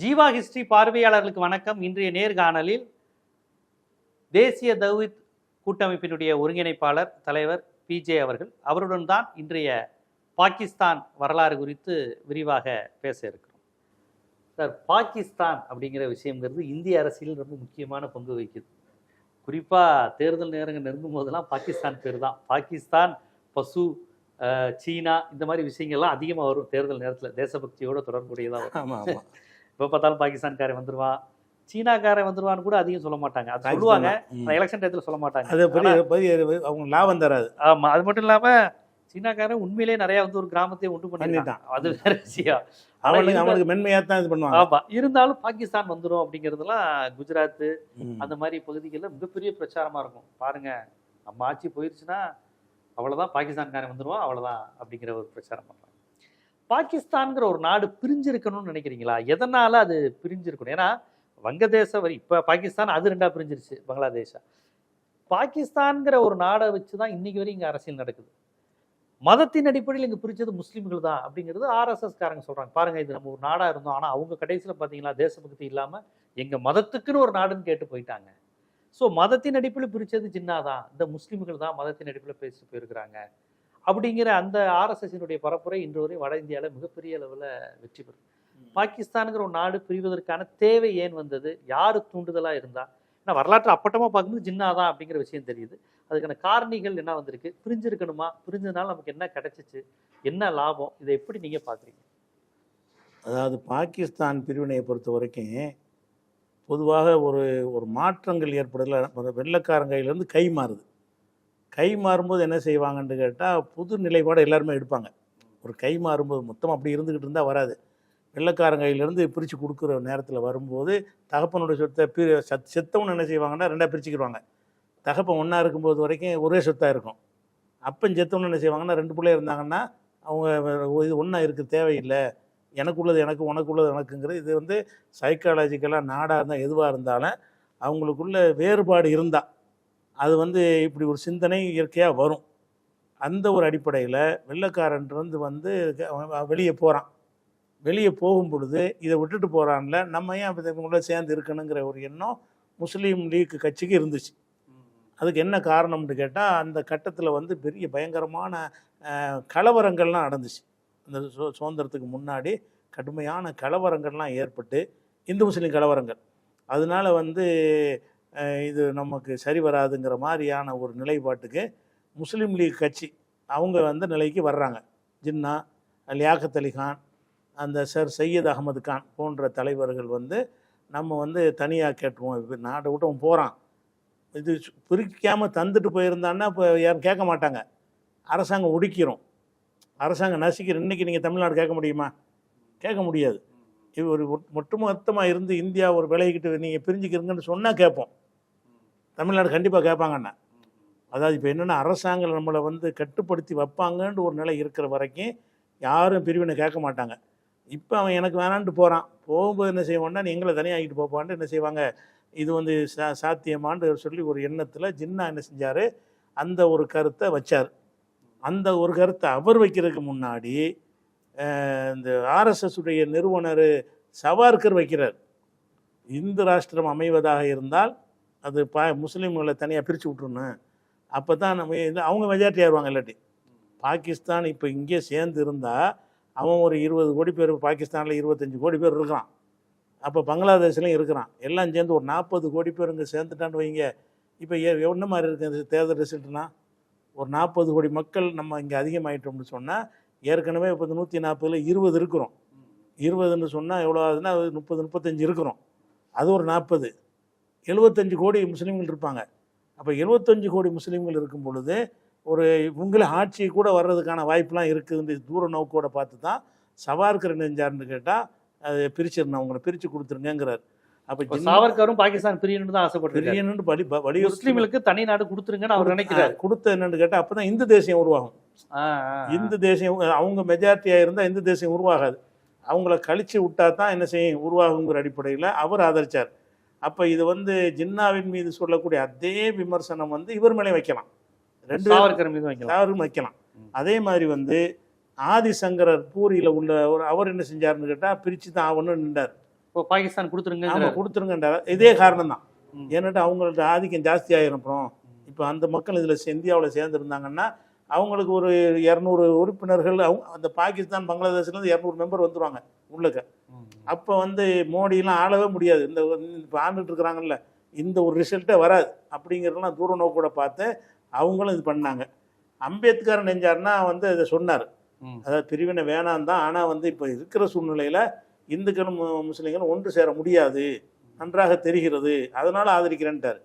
Jeeva history பார்வையாளர்களுக்கு வணக்கம். இன்றைய நேர்காணலில் தேசிய தௌஹீத் கூட்டமைப்பினுடைய ஒருங்கிணைப்பாளர் தலைவர் பிஜே அவர்கள். அவருடன் தான் இன்றைய பாகிஸ்தான் வரலாறு குறித்து விரிவாக பேச இருக்கிறோம். சார், பாகிஸ்தான் அப்படிங்கிற விஷயங்கிறது இந்திய அரசியலில் ரொம்ப முக்கியமான பங்கு வகிக்குது. குறிப்பாக தேர்தல் நேரங்கள் நெருங்கும் போதெல்லாம் பாகிஸ்தான் பேர் தான். பாகிஸ்தான், பசு, சீனா, இந்த மாதிரி விஷயங்கள்லாம் அதிகமாக வரும் தேர்தல் நேரத்தில். தேசபக்தியோட தொடர்புடையதாக வரும். இப்போ பார்த்தாலும் பாகிஸ்தான்காரன் வந்துருவான், சீனாக்காரன் வந்துருவான்னு கூட அதிகம் சொல்ல மாட்டாங்க. அது சொல்லுவாங்க, எலெக்ஷன் டயத்தில் சொல்ல மாட்டாங்க. அவங்க லாபம் தராது. ஆமாம், அது மட்டும் இல்லாமல் சீனாக்காரன் உண்மையிலே நிறைய வந்து ஒரு கிராமத்தையே உண்டு பண்ணிட்டான். அது வேற விஷயம். அவனுக்கு மென்மையாக தான் இது பண்ணுவாங்க. ஆமாம், இருந்தாலும் பாகிஸ்தான் வந்துடும் அப்படிங்கிறதுலாம் குஜராத்து அந்த மாதிரி பகுதிகளில் மிகப்பெரிய பிரச்சாரமாக இருக்கும். பாருங்க, நம்ம ஆட்சி போயிடுச்சுன்னா அவ்வளோதான், பாகிஸ்தான்காரன் வந்துடுவான், அவ்வளோதான் அப்படிங்கிற ஒரு பிரச்சாரம் பண்ணுறாங்க. பாகிஸ்தான்கிற ஒரு நாடு பிரிஞ்சிருக்கணும்னு நினைக்கிறீங்களா? எதனால அது பிரிஞ்சிருக்கணும்? ஏன்னா வங்கதேச வரி இப்போ பாகிஸ்தான், அது ரெண்டா பிரிஞ்சிருச்சு, பங்களாதேஷா. பாகிஸ்தான்கிற ஒரு நாடை வச்சு தான் இன்னைக்கு வரையும் இங்கே அரசியல் நடக்குது. மதத்தின் அடிப்படையில் இங்கே பிரிச்சது முஸ்லீம்கள் தான் அப்படிங்கிறது ஆர்எஸ்எஸ் காரங்க சொல்றாங்க. பாருங்க, இது நம்ம ஒரு நாடா இருந்தோம், ஆனால் அவங்க கடைசியில் பார்த்தீங்களா தேசபக்தி இல்லாமல் எங்க மதத்துக்குன்னு ஒரு நாடுன்னு கேட்டு போயிட்டாங்க. ஸோ மதத்தின் அடிப்படையில் பிரிச்சது ஜின்னா தான், இந்த முஸ்லீம்கள் தான் மதத்தின் அடிப்படையில் பேசி போயிருக்கிறாங்க அப்படிங்கிற அந்த ஆர்எஸ்எஸ்னுடைய பரப்புரை இன்று வரை வட இந்தியாவில் மிகப்பெரிய அளவில் வெற்றி பெறும். பாகிஸ்தானுங்கிற ஒரு நாடு பிரிவதற்கான தேவை ஏன் வந்தது? யாரு தூண்டுதலாக இருந்தா? ஏன்னா வரலாற்று அப்பட்டமாக பார்க்கும்போது ஜின்னா தான் அப்படிங்கிற விஷயம் தெரியுது. அதுக்கான காரணிகள் என்ன வந்திருக்கு? பிரிஞ்சிருக்கணுமா? பிரிஞ்சதுனால நமக்கு என்ன கிடைச்சிச்சு? என்ன லாபம்? இதை எப்படி நீங்கள் பார்க்குறீங்க? அதாவது பாகிஸ்தான் பிரிவினையை பொறுத்த வரைக்கும் பொதுவாக ஒரு மாற்றங்கள் ஏற்படுதல. வெள்ளைக்காரங்கையிலேருந்து கை மாறுது. கை மாறும்போது என்ன செய்வாங்கன்னு கேட்டால் புது நிலைப்பாடு எல்லாருமே எடுப்பாங்க. ஒரு கை மாறும்போது மொத்தம் அப்படி இருந்துக்கிட்டு இருந்தால் வராது. வெள்ளைக்காரங்கையிலேருந்து பிரித்து கொடுக்குற நேரத்தில் வரும்போது தகப்பனுடைய சொத்தை செத்தவனு என்ன செய்வாங்கன்னா ரெண்டாக பிரிச்சுக்கிடுவாங்க. தகப்பன் ஒன்றா இருக்கும்போது வரைக்கும் ஒரே சொத்தாக இருக்கும். அப்பன் செத்தவனு என்ன செய்வாங்கன்னா ரெண்டு பிள்ளை இருந்தாங்கன்னா அவங்க இது ஒன்றா இருக்க தேவையில்லை, எனக்கு உள்ளது எனக்கு, உனக்கு உள்ளது எனக்குங்கிறது. இது வந்து சைக்காலஜிக்கலாக நாடாக இருந்தால் எதுவாக இருந்தாலும் அவங்களுக்குள்ள வேறுபாடு இருந்தால் அது வந்து இப்படி ஒரு சிந்தனை இயற்கையாக வரும். அந்த ஒரு அடிப்படையில் வெள்ளைக்காரன்றது வந்து வெளியே போகிறான். வெளியே போகும் பொழுது இதை விட்டுட்டு போகிறான்ல, நம்ம ஏன் இவங்களோட சேர்ந்து இருக்கணுங்கிற ஒரு எண்ணம் முஸ்லீம் லீக் கட்சிக்கு இருந்துச்சு. அதுக்கு என்ன காரணம்னு கேட்டால் அந்த கட்டத்தில் வந்து பெரிய பயங்கரமான கலவரங்கள்லாம் நடந்துச்சு. அந்த சுதந்திரத்துக்கு முன்னாடி கடுமையான கலவரங்கள்லாம் ஏற்பட்டு, இந்து முஸ்லீம் கலவரங்கள். அதனால வந்து இது நமக்கு சரி வராதுங்கிற மாதிரியான ஒரு நிலைப்பாட்டுக்கு முஸ்லீம் லீக் கட்சி அவங்க வந்து நிலைக்கு வர்றாங்க. ஜின்னா, லியாக்கத் அலி கான், அந்த சர் சையத் அகமது கான் போன்ற தலைவர்கள் வந்து நம்ம வந்து தனியாக கேட்டுருவோம், நாட்டை விட்டு போகிறான், இது பிரிக்காமல் தந்துட்டு போயிருந்தான்னா இப்போ யாரும் கேட்க மாட்டாங்க. அரசாங்கம் ஒடுக்கிறோம், அரசாங்கம் நசிக்கிறோம். இன்றைக்கி நீங்கள் தமிழ்நாடு கேட்க முடியுமா? கேட்க முடியாது. இது ஒரு ஒட்டுமொத்தமாக இருந்து இந்தியா ஒரு விலகிக்கிட்டு நீங்கள் பிரிஞ்சுக்கிறீங்கன்னு சொன்னால் கேட்போம். தமிழ்நாடு கண்டிப்பாக கேட்பாங்கண்ணா. அதாவது இப்போ என்னென்னா அரசாங்கம் நம்மளை வந்து கட்டுப்படுத்தி வைப்பாங்கன்ற ஒரு நிலை இருக்கிற வரைக்கும் யாரும் பிரிவினை கேட்க மாட்டாங்க. இப்போ அவன் எனக்கு வேணான்ட்டு போகிறான், போகும்போது என்ன செய்வான்னா நீ எங்களை தனியாகிட்டு போப்பான்ட்டு என்ன செய்வாங்க, இது வந்து சாத்தியமான்னு சொல்லி ஒரு எண்ணத்தில் ஜின்னா என்ன செஞ்சார், அந்த ஒரு கருத்தை வச்சார். அந்த ஒரு கருத்தை அவர் வைக்கிறதுக்கு முன்னாடி இந்த ஆர்எஸ்எஸ் உடைய நிறுவனர் சவார்கர் வைக்கிறார். இந்து ராஷ்டிரம் அமைவதாக இருந்தால் அது முஸ்லீம்களை தனியாக பிரித்து விட்டுருணும், அப்போ தான் நம்ம அவங்க மெஜாரிட்டி ஆயிடுவாங்க. இல்லாட்டி பாகிஸ்தான் இப்போ இங்கே சேர்ந்து இருந்தால் அவன் ஒரு 20 கோடி பேர், பாகிஸ்தானில் 25 கோடி பேர் இருக்கிறான், அப்போ பங்களாதேஷ்லையும் இருக்கிறான், எல்லாம் சேர்ந்து ஒரு 40 கோடி பேர் இங்கே சேர்ந்துட்டான்னு வைங்க. இப்போ என்ன மாதிரி இருக்குது தேர்தல் ரிசல்ட்னா, ஒரு 40 கோடி மக்கள் நம்ம இங்கே அதிகமாகிட்டோம்னு சொன்னால், ஏற்கனவே இப்போ 140ல் 20 இருக்கிறோம். 20ன்னு சொன்னால் எவ்வளோ ஆகுதுன்னா 30-35 இருக்கிறோம். அது ஒரு 40, 75 கோடி முஸ்லீம்கள் இருப்பாங்க. அப்போ 75 கோடி முஸ்லீம்கள் இருக்கும் பொழுது ஒரு இவங்கள ஆட்சி கூட வர்றதுக்கான வாய்ப்புலாம் இருக்குது. தூர நோக்கோட பார்த்து தான் சவார்கர் நெஞ்சார்னு கேட்டால் அது பிரிச்சிருந்தேன், அவங்களை பிரித்து கொடுத்துருங்கிறார். அப்போ சாவர்கரும் பாகிஸ்தான் பிரியணுன்னு தான் ஆசைப்பட்டு பிரியணுன்னு முஸ்லீம்களுக்கு தனி நாடு கொடுத்துருங்கன்னு அவர் நினைக்கிறார். கொடுத்த என்னன்னு கேட்டால் அப்போ தான் இந்து தேசியம் உருவாகும். இந்து தேசியம் அவங்க மெஜாரிட்டியாக இருந்தால் இந்து தேசியம் உருவாகாது, அவங்கள கழிச்சு விட்டா தான் என்ன செய்யும் உருவாகுங்கிற அடிப்படையில் அவர் ஆதரித்தார். அப்போ இது வந்து ஜின்னாவின் மீது சொல்லக்கூடிய அதே விமர்சனம் வந்து இவர் மேலே வைக்கலாம், சாவர்கர் மீது வைக்கலாம். அதே மாதிரி வந்து ஆதிசங்கரர் பூரியில் உள்ள அவர் என்ன செஞ்சார்னு கேட்டால் பிரித்து தான் ஆகணும்னு நின்றார். இப்போ பாகிஸ்தான் கொடுத்துருங்க. ஆமாம் கொடுத்துருங்கன்ற இதே காரணம் தான். ம். ஏன்னாட்டு அவங்கள்ட்ட ஆதிக்கம் ஜாஸ்தி ஆகிருப்போம். இப்போ அந்த மக்கள் இதில் இந்தியாவில் சேர்ந்துருந்தாங்கன்னா அவங்களுக்கு ஒரு 200 உறுப்பினர்கள், அந்த பாகிஸ்தான் பங்களாதேஷ்லேருந்து 200 மெம்பர் வந்துடுவாங்க உள்ளுக்க. அப்போ வந்து மோடியெலாம் ஆளவே முடியாது. இப்போ ஆண்டுட்டு இருக்கிறாங்கல்ல, இந்த ஒரு ரிசல்ட்டே வராது அப்படிங்கிறதெல்லாம் தூர நோக்கூட பார்த்து அவங்களும் இது பண்ணாங்க. அம்பேத்கர் நெஞ்சார்னா வந்து அதை சொன்னார். அதாவது பிரிவினை வேணாம் தான், ஆனால் வந்து இப்போ இருக்கிற சூழ்நிலையில் இந்துக்களும் முஸ்லீம்களும் ஒன்று சேர முடியாது, நன்றாக தெரிகிறது, அதனால் ஆதரிக்கிறேன்ட்டார்.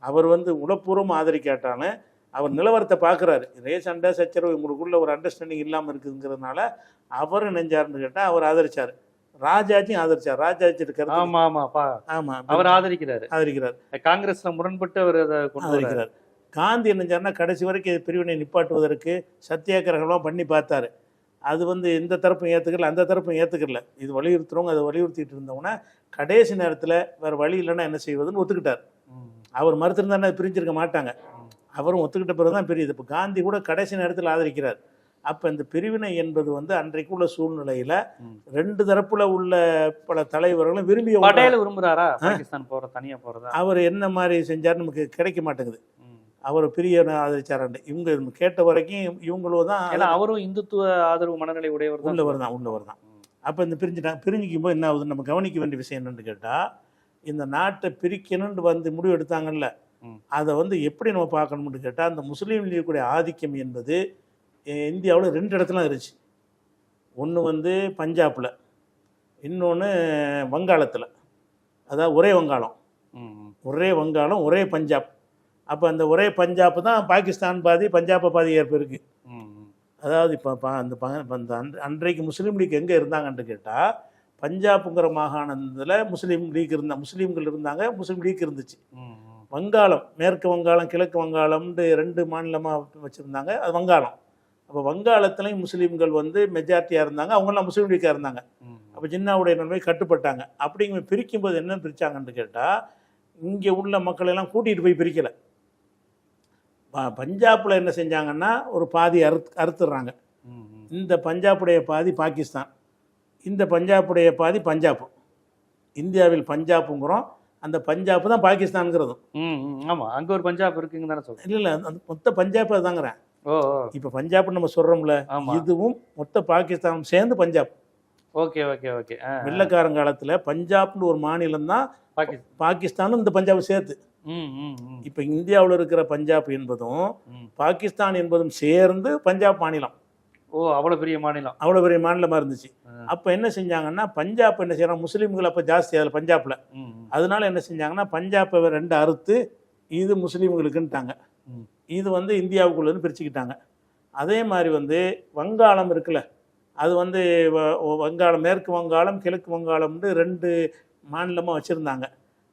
அவர் வந்து உளப்பூர்வம் ஆதரிக்காட்டாலும் அவர் நிலவரத்தை பார்க்குறாரு. இதே சண்டை சச்சரவு உங்களுக்குள்ள ஒரு அண்டர்ஸ்டாண்டிங் இல்லாமல் இருக்குங்கிறதுனால அவர் நெஞ்சார்னு கேட்டால் அவர் ஆதரிச்சார். ராஜாஜியும் ஆதரிச்சார். ராஜாஜி இருக்கிறது ஆமாம் அவர் ஆதரிக்கிறார். காங்கிரஸ்ல முரண்பட்டு அவர் அதை ஆதரிக்கிறார். காந்தி என்ன செஞ்சார்னா கடைசி வரைக்கும் பிரிவினை நிப்பாட்டுவதற்கு சத்தியாகிரகம்லாம் பண்ணி பார்த்தாரு. அது வந்து எந்த தரப்பும் ஏற்றுக்கல, அந்த தரப்பும் ஏற்றுக்கல. இது வலியுறுத்துறவங்க அதை வலியுறுத்திட்டு இருந்தவங்கன்னா கடைசி நேரத்தில் வேறு வழி இல்லைன்னா என்ன செய்வதுன்னு ஒத்துக்கிட்டார். அவர் மறுத்திருந்தாருன்னா பிரிஞ்சிருக்க மாட்டாங்க. அவரும் ஒத்துக்கிட்ட பிறகு தான் பிரியுது. இப்போ காந்தி கூட கடைசி நேரத்தில் ஆதரிக்கிறார். அப்போ இந்த பிரிவினை என்பது வந்து அன்றைக்கு உள்ள சூழ்நிலையில் ரெண்டு தரப்புல உள்ள பல தலைவர்களும் விரும்புகிறாரா பாகிஸ்தான் போகிற தனியாக போகிறதா? அவர் என்ன மாதிரி செஞ்சார் நமக்கு கிடைக்க மாட்டேங்குது. அவர் பிரிய ஆதரிச்சாராண்டு இவங்க கேட்ட வரைக்கும் இவங்களும் தான். அவரும் இந்துத்துவ ஆதரவு மனநிலை உள்ளவர் தான். அப்போ இந்த பிரிஞ்சிக்கும் போது என்ன ஆகுதுன்னு நம்ம கவனிக்க வேண்டிய விஷயம் என்னன்னு கேட்டால், இந்த நாட்டை பிரிக்கணும்னு வந்து முடிவு எடுத்தாங்கல்ல, அதை வந்து எப்படி நம்ம பார்க்கணும்னு கேட்டால், அந்த முஸ்லீம் லீக்குடைய ஆதிக்கம் என்பது இந்தியாவில் 2 இடத்துல இருந்துச்சு. ஒன்று வந்து பஞ்சாபில், இன்னொன்று வங்காளத்தில். அதாவது ஒரே வங்காளம் ஒரே பஞ்சாப். அப்போ அந்த ஒரே பஞ்சாப் தான் பாகிஸ்தான் பாதி பஞ்சாபை பாதி ஏற்பு இருக்குது. அதாவது இப்போ அந்த அன்றைக்கு முஸ்லீம் லீக் எங்கே இருந்தாங்கன்னு கேட்டால், பஞ்சாப்புங்கிற மாகாணத்தில் முஸ்லீம்கள் இருந்தாங்க, முஸ்லீம் லீக் இருந்துச்சு. வங்காளம், மேற்கு வங்காளம் கிழக்கு வங்காளம்னு 2 மாநிலமாக வச்சுருந்தாங்க. அது வங்காளம். அப்போ வங்காளத்துலேயும் முஸ்லீம்கள் வந்து மெஜாரிட்டியாக இருந்தாங்க, அவங்களாம் முஸ்லீம் லீக்காக இருந்தாங்க. அப்போ ஜின்னாவுடைய நிலைமை கட்டுப்பட்டாங்க. அப்படிங்க பிரிக்கும்போது என்ன பிரித்தாங்கன்னு கேட்டால், இங்கே உள்ள மக்களெல்லாம் கூட்டிகிட்டு போய் பிரிக்கலை. பஞ்சாபில் என்ன செஞ்சாங்கன்னா ஒரு பாதி அறுத்துடுறாங்க. இந்த பஞ்சாப்புடைய பாதி பாகிஸ்தான், இந்த பஞ்சாப்புடைய பாதி பஞ்சாப். இந்தியாவில் பஞ்சாப்புங்கிறோம், அந்த பஞ்சாப் தான் பாகிஸ்தான்ங்கிறதும். ஆமாம், அங்கே ஒரு பஞ்சாப் இருக்குங்க தானே சொல்கிறேன். இல்லை அந்த மொத்த பஞ்சாப் அதுதாங்கிறேன். இப்போ பஞ்சாப்னு நம்ம சொல்கிறோம்ல, இதுவும் மொத்த பாகிஸ்தானும் சேர்ந்து பஞ்சாப். ஓகே. வெள்ளைக்காரங்காலத்தில் பஞ்சாப்னு ஒரு மாநிலம் தான் பாகிஸ்தானும் இந்த பஞ்சாப் சேர்த்து. இப்போ இந்தியாவில் இருக்கிற பஞ்சாப் என்பதும் பாகிஸ்தான் என்பதும் சேர்ந்து பஞ்சாப் மாநிலம். அவ்வளோ பெரிய மாநிலமாக இருந்துச்சு. அப்போ என்ன செஞ்சாங்கன்னா, பஞ்சாப் என்ன செய்யறாங்க, முஸ்லீம்கள் அப்போ ஜாஸ்தி அதில் பஞ்சாப்பில். அதனால என்ன செஞ்சாங்கன்னா, பஞ்சாப்பை 2 அறுத்து இது முஸ்லீம்களுக்குன்ட்டாங்க, இது வந்து இந்தியாவுக்குள்ளேருந்து பிரிச்சுக்கிட்டாங்க. அதே மாதிரி வந்து வங்காளம் இருக்குல்ல, அது வந்து வங்காளம், மேற்கு வங்காளம் கிழக்கு வங்காளம்னு 2 மாநிலமாக வச்சுருந்தாங்க.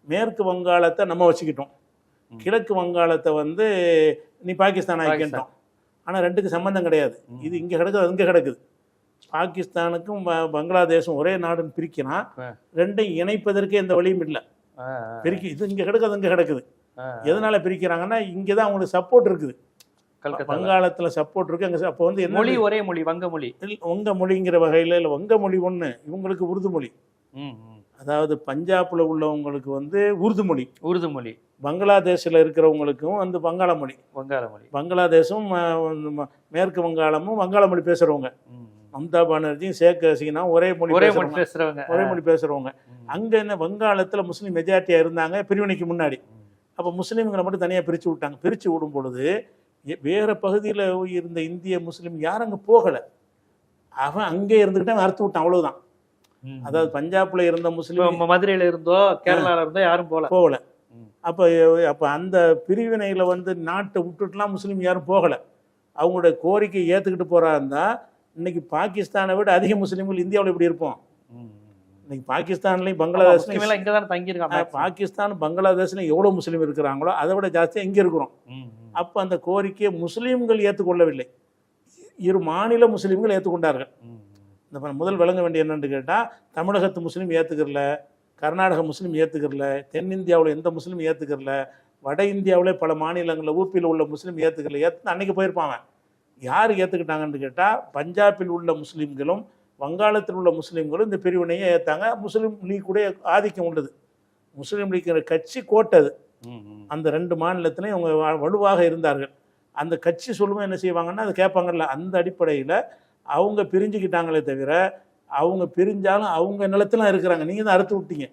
மேற்கு வங்காளத்தை நம்ம வச்சுக்கிட்டோம், கிழக்கு வங்காளத்தை வந்து நீ பாகிஸ்தான் ஆக்கிட்டோம். ஆனால் 2க்கு சம்மந்தம் கிடையாது. இது இங்கே கிடக்குது, அது இங்கே கிடக்குது. பாகிஸ்தானுக்கும் பங்களாதேஷும் ஒரே நாடுன்னு பிரிக்கிறான், 2ஐயும் இணைப்பதற்கே எந்த வழியும் இல்லை. இது இங்கே கிடக்குது, அது இங்கே கிடக்குது. எதனால பிரிக்கிறாங்கன்னா, இங்கே தான் அவங்களுக்கு சப்போர்ட் இருக்குது, வங்காளத்தில் சப்போர்ட் இருக்குது. அங்கே அப்போ வந்து மொழி ஒரே மொழி, வங்க மொழி. வங்க மொழிங்கிற வகையில் இல்லை, வங்க மொழி ஒன்று, இவங்களுக்கு உருது மொழி. அதாவது பஞ்சாபில் உள்ளவங்களுக்கு வந்து உருது மொழி, பங்களாதேஷில் இருக்கிறவங்களுக்கும் வந்து வங்காள மொழி. பங்களாதேஷும் மேற்கு வங்காளமும் வங்காள மொழி பேசுகிறவங்க. மம்தா பானர்ஜியும் ஷேக் ஹசீனாவும் ஒரே மொழி பேசுகிறவங்க. அங்கே என்ன, வங்காளத்தில் முஸ்லீம் மெஜாரிட்டியாக இருந்தாங்க பிரிவினைக்கு முன்னாடி. அப்போ முஸ்லீம்களை மட்டும் தனியாக பிரித்து விட்டாங்க. பிரித்து விடும் பொழுது வேறு பகுதியில் இருந்த இந்திய முஸ்லீம் யாரும் அங்கே போகலை, அவன் அங்கே இருந்துக்கிட்டே அறுத்து விட்டான், அவ்வளோதான். அதாவது பஞ்சாப்ல இருந்த முஸ்லீம் மதுரையில் இருந்தோ கேரளாவில் இருந்தோ யாரும் போகல. அப்போ அந்த பிரிவினையில் வந்து நாட்டை விட்டுட்டுலாம் முஸ்லீம் யாரும் போகலை. அவங்களுடைய கோரிக்கை ஏற்றுக்கிட்டு போகிறா இருந்தால் இன்னைக்கு பாகிஸ்தானை விட அதிக முஸ்லீம்கள் இந்தியாவில் எப்படி இருப்போம். இன்னைக்கு பாகிஸ்தான்லையும் பங்களாதேஷ்லையும் இங்கே தான் தங்கியிருக்காங்க. பாகிஸ்தான் பங்களாதேஷ்லையும் எவ்வளோ முஸ்லீம் இருக்கிறாங்களோ அதை விட ஜாஸ்தியாக இங்கே இருக்கிறோம். அப்போ அந்த கோரிக்கையை முஸ்லீம்கள் ஏற்றுக்கொள்ளவில்லை, 2 மாநில முஸ்லீம்கள் ஏற்றுக்கொண்டார்கள். இந்த முதல் விளங்க வேண்டிய என்னன்னு கேட்டால், தமிழகத்து முஸ்லீம் ஏற்றுக்கிறல, கர்நாடக முஸ்லீம் ஏற்றுக்கிறல, தென்னிந்தியாவில் எந்த முஸ்லீம் ஏற்றுக்கிறல, வட இந்தியாவிலே பல மாநிலங்களில் ஊப்பியில் உள்ள முஸ்லீம் ஏற்றுக்கிறல. அன்னைக்கு போயிருப்பாங்க. யார் ஏற்றுக்கிட்டாங்கன்னு கேட்டால், பஞ்சாபில் உள்ள முஸ்லீம்களும் வங்காளத்தில் உள்ள முஸ்லீம்களும் இந்த பிரிவினையை ஏற்றாங்க. முஸ்லீம் லீக் கூட ஆதிக்கம் உள்ளது. முஸ்லீம் லீக் கட்சி கோட்டது. அந்த 2 மாநிலத்திலையும் அவங்க வலுவாக இருந்தார்கள். அந்த கட்சி சொல்லும்போது என்ன செய்வாங்கன்னா அதை கேட்பாங்கல்ல, அந்த அடிப்படையில் அவங்க பிரிஞ்சுக்கிட்டாங்களே தவிர, அவங்க பிரிஞ்சாலும் அவங்க நிலத்திலாம் இருக்கிறாங்க. நீங்கள் தான் அறுத்து விட்டீங்க.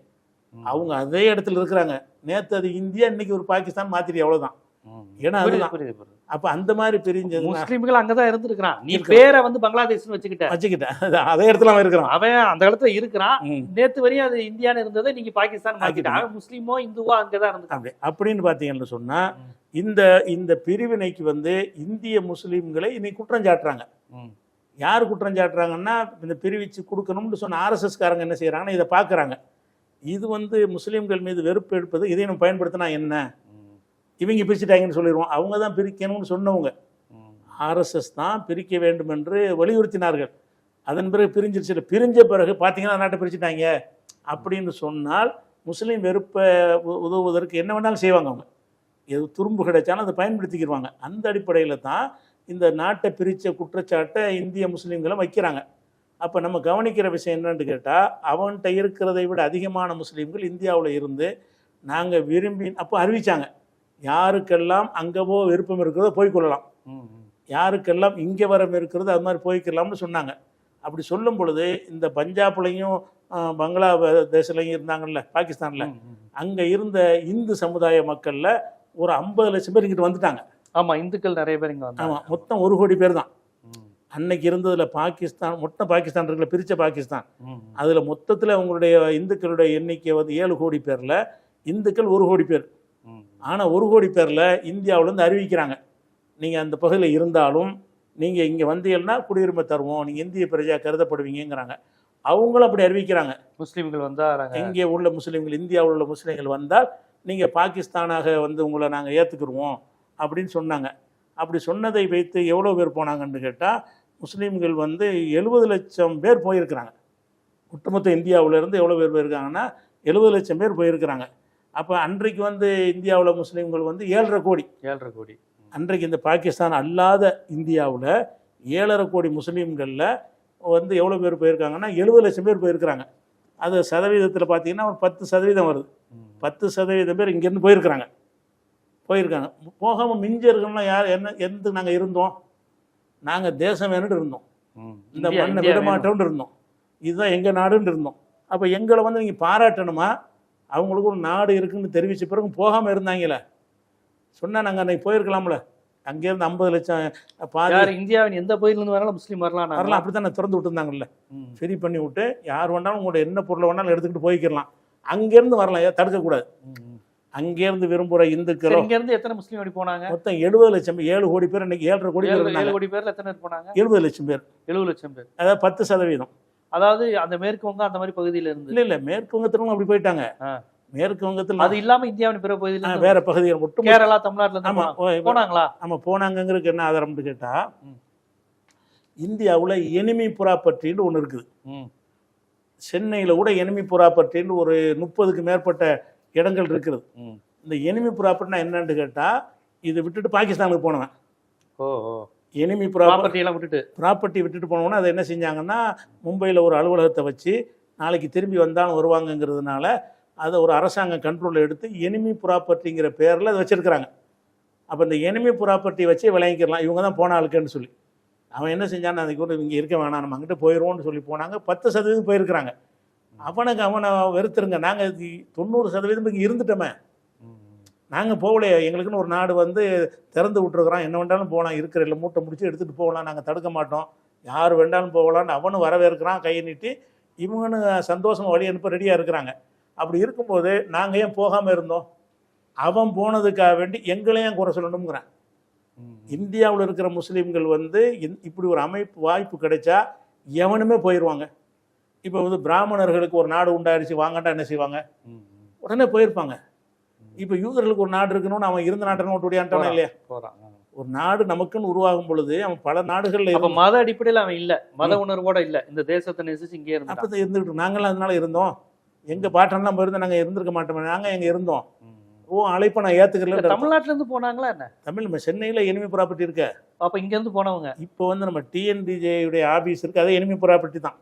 அவங்க அதே இடத்துல இருக்கிறாங்க. நேற்று அது இந்தியா, இன்னைக்கு ஒரு பாகிஸ்தான் மாத்திரி, அவ்வளோதான். ஏன்னா அதுதான். அப்ப அந்த மாதிரி பிரிஞ்சது முஸ்லீம்கள் அங்கதான் இருந்திருக்கிறான். நீ பேரை வந்து பங்களாதேஷ்னு வச்சுக்கிட்டேன். அதே இடத்துல அவன் இருக்கிறான். அவன் அந்த இடத்துல இருக்கிறான். நேத்து வரையும் அது இந்தியான்னு இருந்ததை நீங்க பாகிஸ்தான் மாத்திட்டாங்க. முஸ்லீமோ இந்துவோ அங்கதான் இருந்துட்டாங்க. அப்படின்னு பாத்தீங்கன்னு சொன்னா இந்த இந்த பிரிவினைக்கு வந்து இந்திய முஸ்லீம்களை இன்னைக்கு குற்றம் சாட்டுறாங்க. யார் குற்றம் சாட்டுறாங்கன்னா, இந்த பிரிவிச்சு கொடுக்கணும்னு சொன்ன ஆர்எஸ்எஸ் காரங்க என்ன செய்யறாங்கன்னா இதை பாக்குறாங்க. இது வந்து முஸ்லீம்கள் மீது வெறுப்பு எடுப்பது, இதை நம்ம பயன்படுத்தினா என்ன, இவங்க பிரிச்சுட்டாங்கன்னு சொல்லிடுவோம். அவங்க தான் பிரிக்கணும்னு சொன்னவங்க. ஆர்எஸ்எஸ் தான் பிரிக்க வேண்டும் என்று வலியுறுத்தினார்கள். அதன் பிறகு பிரிஞ்சிருச்சு. பிரிஞ்ச பிறகு பார்த்தீங்கன்னா நாட்டை பிரிச்சுட்டாங்க அப்படின்னு சொன்னால் முஸ்லீம் வெறுப்பை உதவுவதற்கு என்ன வேணாலும் செய்வாங்க. அவங்க எது துரும்பு கிடைச்சாலும் அதை பயன்படுத்திக்கிடுவாங்க. அந்த அடிப்படையில் தான் இந்த நாட்டை பிரித்த குற்றச்சாட்டை இந்திய முஸ்லீம்களை வைக்கிறாங்க. அப்போ நம்ம கவனிக்கிற விஷயம் என்னன்னு கேட்டால், அவன்கிட்ட இருக்கிறதை விட அதிகமான முஸ்லீம்கள் இந்தியாவில் இருந்து நாங்கள் விரும்பி அப்போ அறிவித்தாங்க. யாருக்கெல்லாம் அங்கவோ விருப்பம் இருக்கிறதோ போய்கொள்ளலாம், யாருக்கெல்லாம் இங்கே வரம் இருக்கிறதோ அது மாதிரி போய்க்கலாம்னு சொன்னாங்க. அப்படி சொல்லும் பொழுது இந்த பஞ்சாப்லையும் பங்களாதேஷ்லையும் இருந்தாங்கல்ல, பாகிஸ்தானில், அங்கே இருந்த இந்து சமுதாய மக்களில் ஒரு 50 லட்சம் பேர் இங்கிட்டு வந்துட்டாங்க. ஆமாம், இந்துக்கள் நிறைய பேர் இங்கே வந்தாங்க. ஆமாம், மொத்தம் 1 கோடி பேர் தான் அன்னைக்கு இருந்ததில். பாகிஸ்தான் மொத்தம் பாகிஸ்தான் இருக்குல்ல, பிரித்த பாகிஸ்தான், அதில் மொத்தத்தில் அவங்களுடைய இந்துக்களுடைய எண்ணிக்கை வந்து 7 கோடி பேரில் இந்துக்கள் 1 கோடி பேர். ஆனால் 1 கோடி பேரில் இந்தியாவிலேருந்து அறிவிக்கிறாங்க, நீங்கள் அந்த பகுதியில் இருந்தாலும் நீங்கள் இங்கே வந்தீங்கன்னா குடியுரிமை தருவோம், நீங்கள் இந்திய பிரஜா கருதப்படுவீங்கிறாங்க. அவங்களும் அப்படி அறிவிக்கிறாங்க. முஸ்லீம்கள் வந்தால் இங்கே உள்ள முஸ்லீம்கள், இந்தியாவில் உள்ள முஸ்லீம்கள் வந்தால் நீங்கள் பாகிஸ்தானாக வந்து உங்களை நாங்கள் ஏற்றுக்குருவோம் அப்படின்னு சொன்னாங்க. அப்படி சொன்னதை வைத்து எவ்வளோ பேர் போனாங்கன்னு கேட்டால், முஸ்லீம்கள் வந்து 70 லட்சம் பேர் போயிருக்கிறாங்க. ஒட்டுமொத்த இந்தியாவிலேருந்து எவ்வளோ பேர் போயிருக்காங்கன்னா 70 லட்சம் பேர் போயிருக்கிறாங்க. அப்போ அன்றைக்கு வந்து இந்தியாவில் முஸ்லீம்கள் வந்து 7.5 கோடி. அன்றைக்கு இந்த பாகிஸ்தான் அல்லாத இந்தியாவில் 7.5 கோடி முஸ்லீம்களில் வந்து எவ்வளோ பேர் போயிருக்காங்கன்னா 70 லட்சம் பேர் போயிருக்கிறாங்க. அது சதவீதத்தில் பார்த்தீங்கன்னா ஒரு 10% வருது. 10% பேர் இங்கேருந்து போயிருக்காங்க. போகாமல் மிஞ்சர்கள்லாம் யார் எந்த நாங்கள் இருந்தோம், நாங்கள் தேசம் வேணுன்னு இருந்தோம், இந்த மண்ணை விடமாட்டோன்னு இருந்தோம், இதுதான் எங்கள் நாடுன்னு இருந்தோம். அப்போ எங்களை வந்து நீங்கள் பாராட்டணுமா, அவங்களுக்கு ஒரு நாடு இருக்குன்னு தெரிவித்த பிறகு போகாமல் இருந்தாங்களே சொன்னால் நாங்கள் அன்றைக்கி போயிருக்கலாம்ல. அங்கேருந்து 50 லட்சம் பாதி இந்தியாவின் எந்த பகுதியிலேருந்து வரலாம் முஸ்லீம் வரலாம் அப்படி தான் திறந்து விட்டுருந்தாங்கல்ல, ஃப்ரீ பண்ணி விட்டு யார் வேணாலும் உங்களோட என்ன பொருளை வேணாலும் எடுத்துக்கிட்டு போய்க்கலாம். அங்கேருந்து வரலாம், தடுக்கக்கூடாது. அங்கேருந்து விரும்புகிற இந்துக்கள் இங்கேருந்து எத்தனை முஸ்லீம் அப்படி போனாங்க? மொத்தம் 70 லட்சம், 7 கோடி பேர், இன்னைக்கு 7.5 கோடி பேர். 7 கோடி பேரில் எத்தனை பேர் போனாங்க? 70 லட்சம் பேர். 70 லட்சம் பேர், அதாவது 10%. அதாவது அந்த மேற்கு வங்கம் அந்த மாதிரி பகுதியில் இருந்து இல்லை மேற்கு வங்கத்திலும் அப்படி போயிட்டாங்க. மேற்கு வங்கத்தில் அது இல்லாமல் இந்தியாவின் பிற பகுதியில் வேற பகுதிகள் மட்டும் கேரளா, தமிழ்நாட்டில் போனாங்களா? நம்ம போனாங்கிறதுக்கு என்ன ஆதாரம்னு கேட்டால், இந்தியாவில் எனிமி புறாப்பட்டின்னு ஒன்று இருக்குது. சென்னையில் கூட எனிமி புறாப்பட்டின்னு ஒரு 30க்கு மேற்பட்ட இடங்கள் இருக்குது. இந்த எனிமி புறாப்பட்டினா என்னன்னு கேட்டால், இதை விட்டுட்டு பாகிஸ்தானுக்கு போனவன் எனிமி ப்ராப்பர்ட்டியெல்லாம் ப்ராப்பர்ட்டி விட்டுட்டு போனோன்னா அதை என்ன செஞ்சாங்கன்னா, மும்பையில் ஒரு அலுவலகத்தை வச்சு நாளைக்கு திரும்பி வந்தாலும் வருவாங்கங்கிறதுனால அதை ஒரு அரசாங்கம் கண்ட்ரோலில் எடுத்து எனிமி ப்ராப்பர்ட்டிங்கிற பேரில் அதை வச்சுருக்கிறாங்க. அப்போ இந்த எனிமி ப்ராப்பர்ட்டி வச்சே விளங்கிக்கலாம், இவங்க தான் போன ஆளுக்குன்னு சொல்லி. அவன் என்ன செஞ்சான்னு அதுக்கு கூட இங்கே இருக்க வேணாம், நம்ம அங்கிட்ட போயிடுவோம்னு சொல்லி போனாங்க. 10% போயிருக்கிறாங்க. அவனை வெறுத்துருங்க, நாங்கள் 90% இங்கே இருந்துட்டோமே, நாங்கள் போகலையே, எங்களுக்குன்னு ஒரு நாடு வந்து திறந்து விட்டுருக்குறோம், என்ன வேண்டாலும் போகலாம், இருக்கிற இல்லை மூட்டை முடிச்சு எடுத்துகிட்டு போகலாம், நாங்கள் தடுக்க மாட்டோம், யார் வேண்டாலும் போகலான்னு அவனும் வரவேற்கிறான், கையை நீட்டி. இவங்கன்னு சந்தோஷமாக வழி அனுப்ப ரெடியாக இருக்கிறாங்க. அப்படி இருக்கும்போது நாங்கள் ஏன் போகாமல் இருந்தோம்? அவன் போனதுக்காக வேண்டி எங்களையும் குறை சொல்லணுங்கிறான். இந்தியாவில் இருக்கிற முஸ்லீம்கள் வந்து இப்படி ஒரு அமைப்பு வாய்ப்பு கிடைச்சா எவனுமே போயிடுவாங்க. இப்போ வந்து பிராமணர்களுக்கு ஒரு நாடு உண்டாயிருச்சு வாங்கட்டா என்ன செய்வாங்க? உடனே போயிருப்பாங்க. இப்போ யூதர்களுக்கு ஒரு நாடு இருக்கணும்னு அவன் இருந்த நாட்டை நோட்டு ஓடியான்ட்டானா இல்லையா? ஒரு நாடு நமக்குன்னு உருவாகும் பொழுது அவன் பல நாடுகளில் மத அடிப்படையில் அவன் இல்லை, மத உணர்வோட இல்லை, இந்த தேசத்தை நேசிச்சு இங்கே இருந்து அப்போ இருந்துக்கிட்டு நாங்களாம் அதனால இருந்தோம். எங்கள் பாட்டெல்லாம் போயிருந்தா நாங்கள் இருந்திருக்க மாட்டோம், நாங்கள் எங்கே இருந்தோம். அழைப்பை நான் ஏற்றுக்கல. தமிழ்நாட்டிலேருந்து போனாங்களா என்ன? நம்ம சென்னையில் எனிமி ப்ராப்பர்ட்டி இருக்கு. அப்போ இங்கேருந்து போனவங்க இப்போ வந்து நம்ம டிஎன்டிஜேயுடைய ஆஃபீஸ் இருக்குது, அது எனிமி ப்ராப்பர்ட்டி தான்.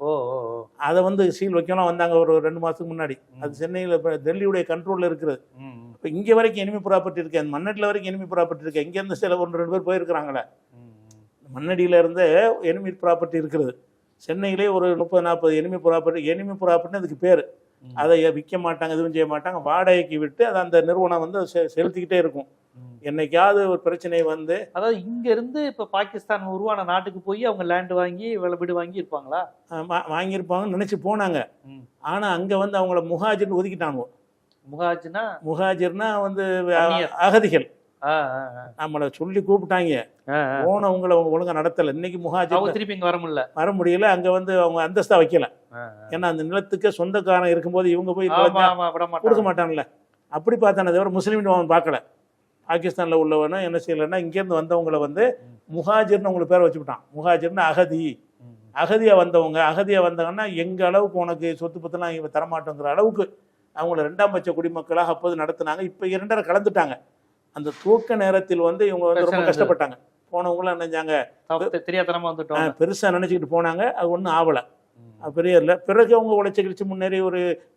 ஓ ஓ ஓ. அதை வந்து சீல் வைக்கலாம் வந்தாங்க ஒரு 2 மாதத்துக்கு முன்னாடி. அது சென்னையில் இப்போ டெல்லியுடைய கண்ட்ரோலில் இருக்கிறது. ம், இப்போ இங்கே வரைக்கும் எனிமி ப்ராப்பர்ட்டி இருக்கு, அந்த மண்ணடியில் வரைக்கும் எனிமி ப்ராப்பர்ட்டி இருக்கு. இங்கேருந்து சில 1-2 பேர் போயிருக்கிறாங்களே. ம், மண்ணடியில இருந்தே எனிமி ப்ராப்பர்ட்டி இருக்கிறது. சென்னையிலே ஒரு 30-40 எனிமி ப்ராப்பர்ட்டின்னு அதுக்கு பேர். ம். அதை விற்க மாட்டாங்க, எதுவும் செய்ய மாட்டாங்க, வாடகைக்கு விட்டு அதை அந்த நிறுவனம் வந்து செலுத்திக்கிட்டே இருக்கும். ம். என்னைக்காவது ஒரு பிரச்சனை வந்து அதாவது இங்க இருந்து இப்ப பாகிஸ்தான் உருவான நாட்டுக்கு போய் அவங்க லேண்ட் வாங்கி வீடு வாங்கி இருப்பாங்களா? வாங்கியிருப்பாங்கன்னு நினச்சி போனாங்க. ம். ஆனால் அங்கே வந்து அவங்கள முஹாஜிர்னு ஒதுக்கிட்டாங்க. முஹாஜினா முஹாஜிர்னா வந்து அந்நியர். அகதிகள். ஆ, ஆ, ஆ. நம்மளை சொல்லி கூப்பிட்டாங்க, ஆ, ஆ. போனவங்களை அவங்க ஒழுங்கா நடத்தலை. இன்னைக்கு அவங்க முஹாஜிர் திருப்பி இங்க வர முடியல. வர முடியல. அங்கே வந்து அவங்க அந்தஸ்தா வைக்கல. ஆ, ஆ. ஏன்னா அந்த நிலத்துக்கு சொந்தக்காரன் இருக்கும்போது இவங்க போய் ஆமா ஆமா விட கொடுக்க மாட்டாங்க. மாட்டான்ல. அப்படி பார்த்தானே தவிர முஸ்லீம்னு அவன் பார்க்கல. பாகிஸ்தானில் உள்ளவனும் என்ன செய்யலைன்னா இங்கேருந்து வந்தவங்களை வந்து முஹாஜிர்னு அவங்களுக்கு பேர் வச்சுக்கிட்டான். முஹாஜிர்னு அகதி. ம். அகதியாக வந்தாங்கன்னா எங்கள் அளவுக்கு உனக்கு சொத்து பத்தெல்லாம் இவன் தரமாட்டோங்கிற அளவுக்கு அவங்கள 2ஆம் பட்ச குடிமக்களாக அப்போது நடத்துனாங்க. இப்போ 2 கலந்துட்டாங்க. அந்த தூக்க நேரத்தில் வந்து இவங்க வந்து ரொம்ப பிரச்சனை கஷ்டப்பட்டாங்க. போனவங்களாம் நினைஞ்சாங்க தெரியாதனமா வந்துட்டோம். பெருசாக நினச்சிக்கிட்டு போனாங்க. அது ஒன்றும் ஆவலை, ம். பெரிய இல்லை. பிறகு அவங்க உழைச்சி கிழிச்சு முன்னேறி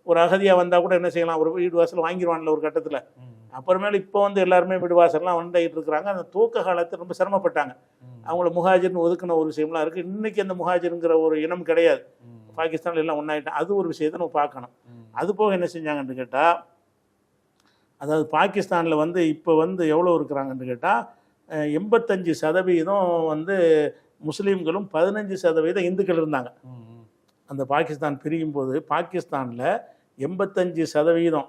ஒரு அகதியாக வந்தால் கூட என்ன செய்யலாம், ஒரு வீடு வாசல் வாங்கிடுவான்ல ஒரு கட்டத்தில். ம். அப்புறமேல இப்போ வந்து எல்லாருமே வீடு வாசல்லாம் வந்துட்டு இருக்கிறாங்க. அந்த தூக்க காலத்தில் ரொம்ப சிரமப்பட்டாங்க. ம். அவங்கள முஹாஜிர்னு ஒதுக்கின ஒரு விஷயம்லாம் இருக்குது. இன்றைக்கி அந்த முஹாஜிருங்கிற ஒரு இனம் கிடையாது. ம். பாகிஸ்தானில் எல்லாம் ஒன்றாயிட்டான். அது ஒரு விஷயத்தை நம்ம பார்க்கணும். ம். அது போக என்ன செஞ்சாங்கன்னு கேட்டால், அதாவது பாகிஸ்தானில் வந்து இப்போ வந்து எவ்வளோ இருக்கிறாங்கன்னு கேட்டால் 85% வந்து முஸ்லீம்களும் 15% இந்துக்கள் இருந்தாங்க. ம். ம். அந்த பாகிஸ்தான் பிரியும் போது பாகிஸ்தானில் 85%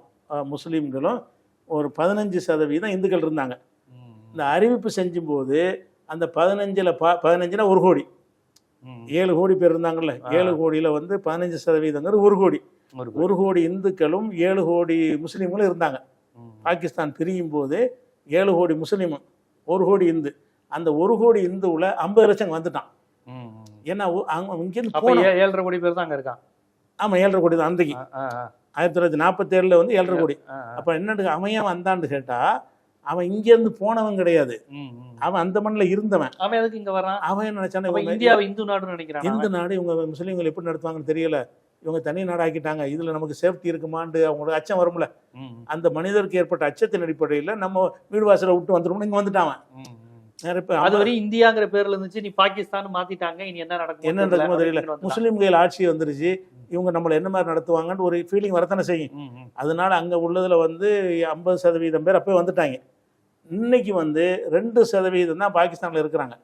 முஸ்லீம்களும் ஒரு 15% இந்துக்கள் இருந்தாங்க. ம். இந்த அறிவிப்பு செஞ்சும்போது அந்த 15ல் 15னா 1 கோடி, ம். 7 கோடி பேர் இருந்தாங்கல்ல. ஆ. 7 கோடியில் வந்து 15%ங்கிறது 1 கோடி. ஒரு 1 கோடி இந்துக்களும் 7 கோடி முஸ்லீம்களும் இருந்தாங்க. ம். பாகிஸ்தான் பிரியும் போது 7 கோடி முஸ்லீமும் 1 கோடி இந்து. அந்த 1 கோடி இந்துவில் 50 லட்சம் வந்துட்டான். ம். ம். ஏன்னா அவங்க இங்கேருந்து அப்ப 7.5 கோடி பேர் தான் அங்க இருக்கான். ஆமாம் 7.5 கோடி தான் அன்றைக்கு. ஆ, ஆ. 1947 வந்து 7.5 கோடி. ஆ, ஆ. அப்போ என்னன்னு அவன் ஏன் வந்தான்னு கேட்டால், அவன் இங்கேருந்து போனவன் கிடையாது, ம். ம். அவன் அந்த மண்ணில் இருந்தவன். அவன் எதுக்கு இங்க வரான்? அவன் என்ன நினைச்சானே, அப்ப இவங்க இந்தியாவை இந்து நாடுன்னு நினைக்கிறான். இந்த நாடு இவங்க முஸ்லீம்கள் எப்படி நடத்துவாங்கன்னு தெரியல, இவங்க தனி நாடு ஆக்கிட்டாங்க, இதில் நமக்கு சேஃப்டி இருக்குமான்னு அவங்களோட அச்சம் வரும்ல. அந்த மனிதருக்கு ஏற்பட்ட அச்சத்தின் அடிப்படையில் நம்ம வீடு வாசலை விட்டு வந்துடும்னு இங்கே வந்துட்டான். அது வரை இந்தியாங்கிற பேர்ல இருந்துச்சு, நீ பாகிஸ்தான் மாத்திட்டாங்க, இனி என்ன என்ன நடக்குமோ தெரியல. முஸ்லீம்கள் ஆட்சி வந்துருச்சு, இவங்க நம்மளை என்ன மாதிரி நடத்துவாங்கன்னு ஒரு ஃபீலிங் வரத்தானே செய்யும். அதனால அங்கே உள்ளதில் வந்து 50% பேர் அப்போ வந்துட்டாங்க. இன்னைக்கு வந்து 2% தான் பாகிஸ்தானில் இருக்கிறாங்க.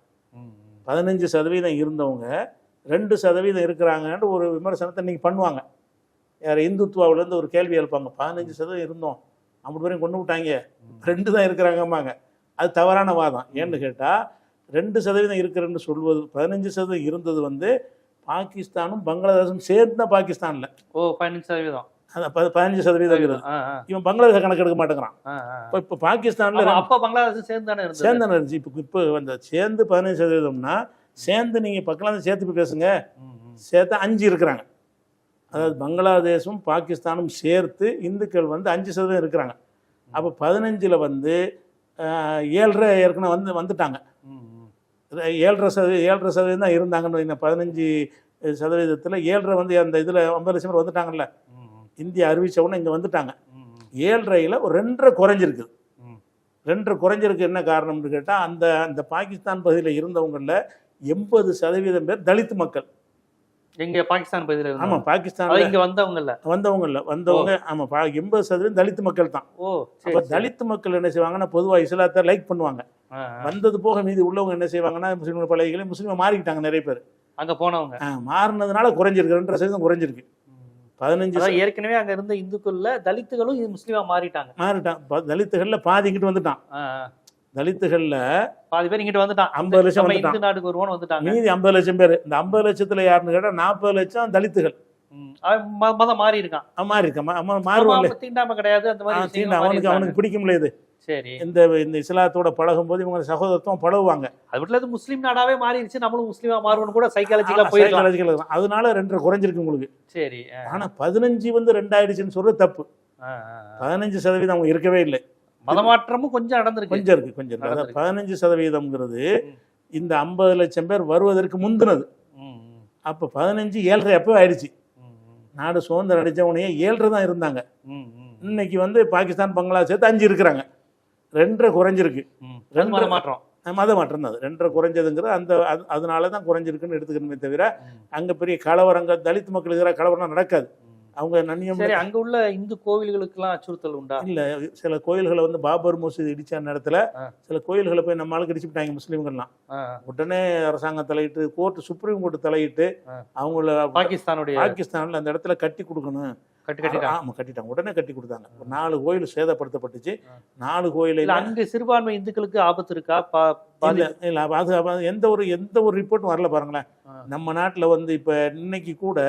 15% இருந்தவங்க 2% இருக்கிறாங்கன்ட்டு ஒரு விமர்சனத்தை இன்னைக்கு பண்ணுவாங்க. யார் இந்துத்துவாவிலேருந்து ஒரு கேள்வி எழுப்பாங்க, 15% இருந்தோம், 50 பேரையும் கொண்டு விட்டாங்க, 2 தான் இருக்கிறாங்கம்பாங்க. அது தவறான வாதம். ஏன்னு கேட்டால் 2% இருக்கிறன்னு சொல்வது, 15% இருந்தது வந்து பாகிஸ்தானும் பங்களாதேஷும் சேர்ந்த பாகிஸ்தானில். ஓ 15%. அதான் 15% இவன் பங்களாதேஷ் கணக்கு எடுக்க மாட்டேங்கிறான். இப்போ பாகிஸ்தானில் அப்போ பங்களாதேஷ் சேர்ந்து தானே இருந்துச்சு. இப்போ வந்து சேர்ந்து 15%னா சேர்ந்து நீங்கள் பக்கத்தில் சேர்த்து போய் பேசுங்க, சேர்த்து 5 இருக்கிறாங்க. அதாவது பங்களாதேஷும் பாகிஸ்தானும் சேர்த்து இந்துக்கள் வந்து 5% இருக்கிறாங்க. அப்போ 15ல் வந்து 7.5 ஏற்கனவே வந்துட்டாங்க. 7.5% தான் இருந்தாங்கன்னு வைங்க. 15%ல் 7.5 வந்து அந்த இதில் 50 லட்சம் பேர் வந்துட்டாங்கல்ல, இந்தியா அறிவித்த உடனே இங்கே வந்துட்டாங்க. 7.5ல் ஒரு 2.5 குறைஞ்சிருக்குது. 2.5 குறைஞ்சிருக்கு. என்ன காரணம்னு கேட்டால், அந்த பாகிஸ்தான் பகுதியில் இருந்தவங்களில் 80% பேர் தலித் மக்கள். எங்க பாகிஸ்தான் பகுதியில்? ஆமாம், பாகிஸ்தான் இங்கே வந்தவங்க ஆமாம் 80% தலித் மக்கள் தான். அப்போ தலித் மக்கள் என்ன செய்வாங்கன்னா, பொதுவாக இஸ்லாத்தை லைக் பண்ணுவாங்க. வந்தது போக மீதி உள்ளவங்க என்ன செய்வாங்கன்னா, முஸ்லீம் பழகிகளே முஸ்லீமை மாறிக்கிட்டாங்க நிறைய பேர். அங்கே போனவங்க மாறினதுனால குறைஞ்சிருக்கு, 2% குறைஞ்சிருக்கு. 15 ஏற்கனவே அங்கே இருந்த இந்துக்கள்ல தலித்துகளும் முஸ்லீமா மாறிட்டான். தலித்துகளில் பாதி இங்கிட்டு வந்துட்டான். தலித்துகளில் பாதி பேர் இங்கிட்டு வந்துட்டான். 50 லட்சம் இந்து நாட்டுக்கு வருவோன்னு வந்துட்டாங்க. மீதி 50 லட்சம் பேர். இந்த 50 லட்சத்தில் யாருன்னு கேட்டால் 40 லட்சம் தலித்துகள். மதம் மாறி இருக்கான். மாறுவாங்க தீண்டாம கிடையாது. அந்த மாதிரி அவனுக்கு பிடிக்கும்ல இது. சரி, இந்த இஸ்லாத்தோட பழகும் போது இவங்க சகோதரத்துவம் பழகுவாங்க. அது வீட்டுல இருந்து முஸ்லீம் நாடாவே மாறிடுச்சு, நம்மளும் முஸ்லீமா மாறுவோம் கூட சைக்காலஜிக்கலா போயிடலாம். அதனால 2.5 குறைஞ்சிருக்கு உங்களுக்கு. சரி, ஆனா 15 வந்து 2 ஆயிடுச்சுன்னு சொல்றது தப்பு. 15% அவங்க இருக்கவே இல்லை. மதமாற்றமும் கொஞ்சம் நடந்திருக்கு. கொஞ்சம் இருக்கு. 15%ங்கிறது இந்த 50 லட்சம் பேர் வருவதற்கு முந்தினது. அப்போ 15 7.5 அப்போ ஆயிடுச்சு. நாடு சுதந்திரம் அடித்தவனையே 7.5 தான் இருந்தாங்க. இன்னைக்கு வந்து பாகிஸ்தான் பங்களாதேஷ் சேர்த்து 5 இருக்கிறாங்க. 2.5 குறைஞ்சிருக்கு. 2 மாற்றம் மத மாற்றம் தான் அது. 2.5 குறைஞ்சதுங்கிறது அந்த அதனால தான் குறைஞ்சிருக்குன்னு எடுத்துக்கணுமே தவிர அங்கே பெரிய கலவரங்கள் தலித் மக்களுக்கு எதிராக கலவரம் நடக்காது. அவங்க நன்னியம். சரி, அங்க உள்ள இந்து கோவில்களுக்கெல்லாம் அச்சுறுத்தல் உண்டா? இல்லை, சில கோயில்களை வந்து பாபர் மசூதி இடிச்ச நேரத்தில் சில கோயில்களை போய் நம்ம ஆளுக்கு இடிச்சுட்டாங்க முஸ்லீம்கள்லாம். உடனே அரசாங்கம் தலையிட்டு சுப்ரீம் கோர்ட் தலையிட்டு அவங்கள பாகிஸ்தானில் அந்த இடத்துல கட்டி கொடுக்கணும். ஆமாம், கட்டிட்டாங்க. உடனே கட்டி கொடுத்தாங்க. ஒரு 4 கோயில் சேதப்படுத்தப்பட்டுச்சு. 4 கோயில அங்கே சிறுபான்மை இந்துக்களுக்கு ஆபத்து இருக்கா? இல்லை, அது எந்த ஒரு ரிப்போர்ட்டும் வரல. பாருங்களேன், நம்ம நாட்டில் வந்து இப்போ இன்னைக்கு கூட